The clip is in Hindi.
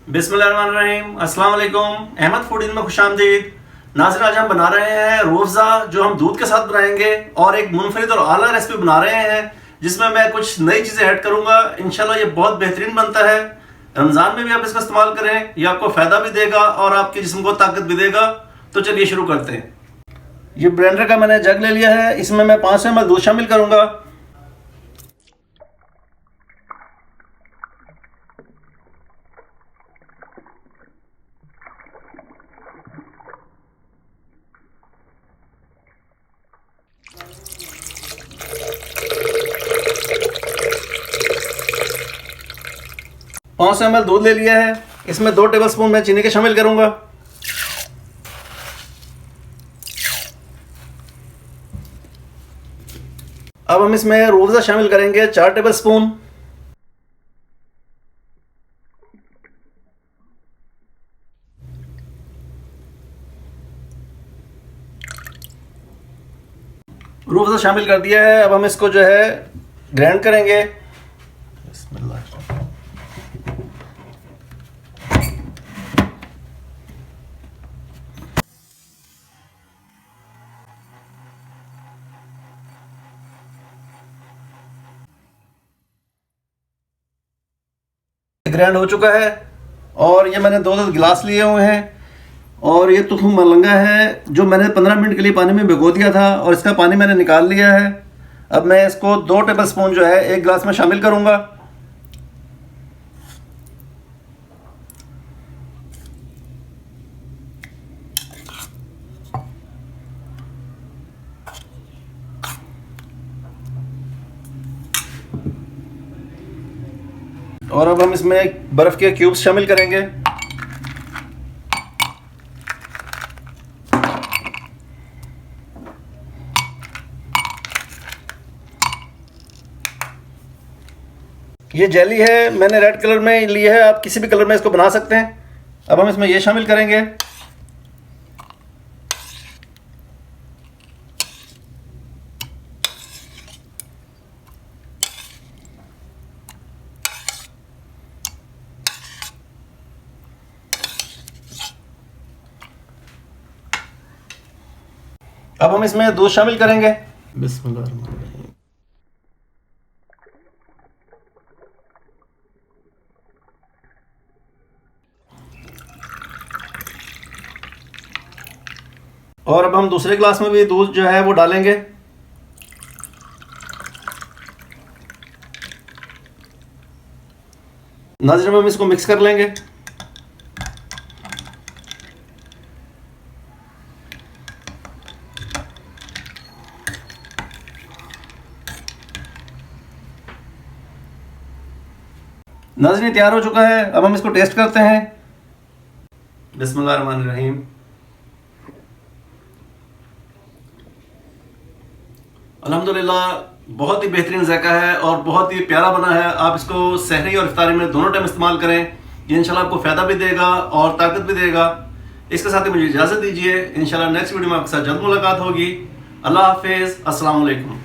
बिस्मिल्लाहिर्रहमानिर्रहीम, अस्सलाम वालेकुम। अहमद फूड में खुशामदीद। नाज़रीन, आज हम बना रहे हैं रूह अफ़ज़ा, जो हम दूध के साथ बनाएंगे, और एक मुनफरिद और आला रेसिपी बना रहे हैं जिसमें मैं कुछ नई चीज़ें ऐड करूंगा। इंशाल्लाह ये बहुत बेहतरीन बनता है। रमज़ान में भी आप इसका इस्तेमाल करें, ये आपको फ़ायदा भी देगा और आपके जिस्म को ताकत भी देगा। तो चलिए शुरू करते हैं। ये ब्लेंडर का मैंने जग ले लिया है, इसमें मैं 500 ml दूध शामिल करूंगा। पाँच सौ ml दूध ले लिया है, इसमें 2 टेबलस्पून मैं चीनी के शामिल करूंगा। अब हम इसमें रूह अफ़ज़ा शामिल करेंगे 4 टेबलस्पून। रूह अफ़ज़ा शामिल कर दिया है। अब हम इसको जो है ग्राइंड करेंगे। ग्राइंड हो चुका है और ये मैंने 2 गिलास लिए हुए हैं, और ये तुखम मलंगा है जो मैंने 15 मिनट के लिए पानी में भिगो दिया था, और इसका पानी मैंने निकाल लिया है। अब मैं इसको 2 टेबलस्पून जो है 1 गिलास में शामिल करूंगा। और अब हम इसमें बर्फ के क्यूब्स शामिल करेंगे। ये जेली है, मैंने रेड कलर में ली है, आप किसी भी कलर में इसको बना सकते हैं। अब हम इसमें ये शामिल करेंगे। अब हम इसमें दूध शामिल करेंगे। बिस्मिल्लाहिर्रहमानिर्रहीम। और अब हम दूसरे ग्लास में भी दूध जो है वो डालेंगे। नाज़रीन, हम इसको मिक्स कर लेंगे। नाज़रीन, तैयार हो चुका है। अब हम इसको टेस्ट करते हैं। बिस्मिल्लाहिर्रहमानिर्रहीम। अल्हम्दुलिल्लाह, बहुत ही बेहतरीन जायका है और बहुत ही प्यारा बना है। आप इसको सहरी और इफ्तारी में दोनों टाइम इस्तेमाल करें। ये इंशाल्लाह आपको फ़ायदा भी देगा और ताकत भी देगा। इसके साथ ही मुझे इजाज़त दीजिए। इंशाल्लाह नेक्स्ट वीडियो में आपके साथ जल्द मुलाकात होगी। अल्लाह हाफिज़। अस्सलाम वालेकुम।